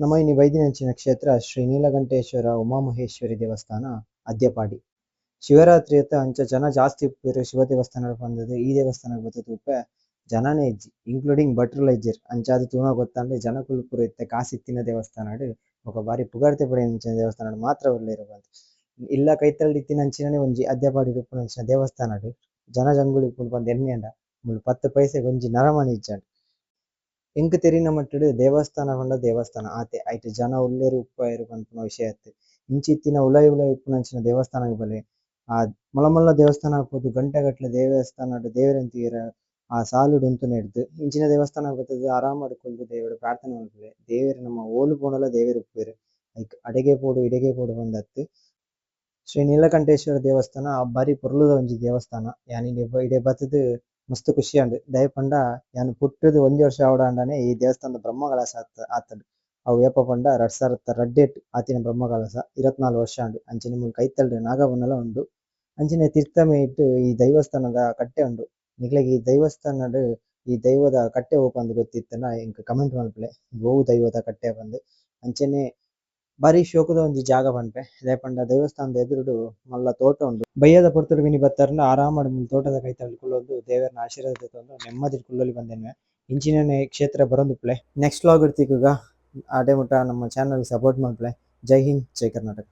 ನಮ್ಮ ಇನ್ನು ವೈದ್ಯನಂಚಿನ ಕ್ಷೇತ್ರ ಶ್ರೀ ನೀಲಕಂಠೇಶ್ವರ ಉಮಾಮಹೇಶ್ವರಿ ದೇವಸ್ಥಾನ ಅದ್ಯಪಾಡಿ. ಶಿವರಾತ್ರಿ ಅತ್ತ ಅಂಚ ಜನ ಜಾಸ್ತಿ ಉಪ್ಪೇರು ಶಿವ ದೇವಸ್ಥಾನ ಬಂದದ್ದು ಈ ದೇವಸ್ಥಾನಕ್ಕೆ ಬರ್ತದೆ ಉಪ್ಪೆ ಜನನೇ ಇಜ್ಜಿ ಇನ್ಕ್ಲೂಡಿಂಗ್ ಭಟ್ರುಲ ಇಜ್ಜಿರ್ ಅಂಚಾದ ತೂನ ಗೊತ್ತಾಂಡ್ರೆ ಜನಕುಲು ಪೂರ ಇತ್ತೆ ಕಾಸಿತ್ತಿನ ದೇವಸ್ಥಾನ ఒక ಬಾರಿ ಪುಗಾರ್ತೆ ಪಡೆಯಂಚಿನ ದೇವಸ್ಥಾನ ಮಾತ್ರ ಒಳ್ಳೆಯರು ಬಂತು ಇಲ್ಲ ಕೈತಲ್ಡಿ ಇತ್ತಿನಂಚಿನೇ ಒಂಜಿ ಅದ್ಯಪಾಡಿ ಉಪ್ಪುನಂಚಿನ ದೇವಸ್ಥಾನ ಜನ ಜಂಗುಳಿ ಉಪ್ಪುನು ಬಂದು ಎಣ್ಣೆಂಡ ಮುಳ್ಳು 10 ಪೈಸೆಗೆ ಒಂಜಿ ನರಮನಿ ಇಜ್ಜಾಂಡ್ ಎಂಕ್ ತೆರಿನ ಮಟ್ಟಡು ದೇವಸ್ಥಾನ ಹೊಂಡ ದೇವಸ್ಥಾನ ಆತೆ ಐಟ್ ಜನ ಉಳ್ಳೇರು ಉಪ್ಪಾಯರು ಪಂಪಿನ ವಿಷಯ ಆಯ್ತು ಇಂಚಿತ್ತಿನ ಉಲಾಯಿ ಉಪ್ಪುನಂಚಿನ ದೇವಸ್ಥಾನ ಬಲೆ ಆ ಮಲ್ಲ ದೇವಸ್ಥಾನ ಹಾಕೋದು ಗಂಟೆಗಟ್ಟಲೆ ದೇವಸ್ಥಾನ ದೇವರಂತೀರ ಆ ಸಾಲುಡು ಉಂತುನೆ ಹಿಡ್ದು ಇಂಚಿನ ದೇವಸ್ಥಾನ ಬರ್ತದೆ ಆರಾಮ್ ಮಾಡ್ಕೊಂಡು ದೇವರು ಪ್ರಾರ್ಥನೆ ಮಾಡ್ತಾರೆ ದೇವರು ನಮ್ಮ ಓಲು ಪೋನಲ್ಲ ದೇವರು ಉಪ್ಪೇರು ಲೈಕ್ ಅಡೆಗೆ ಪೋಡು ಇಡೆಗೆ ಪೋಡು ಬಂದತ್ತು ಶ್ರೀ ನೀಲಕಂಠೇಶ್ವರ ದೇವಸ್ಥಾನ ಬಾರಿ ಪೊರ್ಲುದ ಒಂಜಿ ದೇವಸ್ಥಾನ ಯಾನಿಗೆ ಇಡೆ ಬತ್ತದು ಮಸ್ತ್ ಖುಷಿ ಅಂಡ್ ದಯ ಪಂಡ ಯಾನ್ ಪುಟ್ಟದು 1 ವರ್ಷ ಆವಡಾಂಡನೆ ಈ ದೇವಸ್ಥಾನದ ಬ್ರಹ್ಮಕಲಶ ಆತಡು ಅವು ಏಪ ಪಂಡ 2002 ಆತಿನ ಬ್ರಹ್ಮಕಲಶ 24 ವರ್ಷ ಅಂಡ್ ಅಂಚನೆ ಮೂಲು ಕೈತಲ್ಡು ನಾಗವನ್ನೆಲ್ಲ ಉಂಡು ಅಂಚನೆ ತೀರ್ಥಮೆ ಇಟ್ಟು ಈ ದೈವಸ್ಥಾನದ ಕಟ್ಟೆ ಉಂಡು ನಿಕ್ಲೆಗ್ ಈ ದೇವಸ್ಥಾನಡ್ ಈ ದೈವದ ಕಟ್ಟೆ ಓಪಂದ್ ಗೊತ್ತಿತ್ತನ ಎಂಕ್ ಕಮೆಂಟ್ ಮಲ್ಪಲೆ ಗೋವು ದೈವದ ಕಟ್ಟೆ ಬಂದು ಅಂಚನೆ ಬಾರಿ ಶೋಕದ ಒಂಜಿ ಜಾಗ ಪನ್ಪೆ ದೇ ಪಂಡ ದೇವಸ್ಥಾನದ ಎದುರುಡು ಮಲ್ಲ ತೋಟ ಉಂಡು ಬಯ್ಯದ ಪೊರ್ತುಡು ವಿನಿ ಬತ್ತಾರ್ನ ಆರಾಮಡ್ ತೋಟದ ಕೈತಲ್ ಕುಲ್ಲೊಂದು ದೇವರನ ಆಶೀರ್ವಾದ ತೊಂದು ನೆಮ್ಮದಿ ಕುಲ್ಲೊಲಿ ಬಂದೆನ್ವೆ ಇಂಚಿನ ಕ್ಷೇತ್ರ ಬರೊಂದುಪ್ಲೆ ನೆಕ್ಸ್ಟ್ ವ್ಲಾಗ್ ಇರ್ತಿಕುಗ ಆಡೆ ಮುಟ ನಮ್ಮ ಚಾನಲ್ ಸಪೋರ್ಟ್ ಮಲ್ಪಲೆ. ಜೈ ಹಿಂದ್ ಜೈ ಕರ್ನಾಟಕ.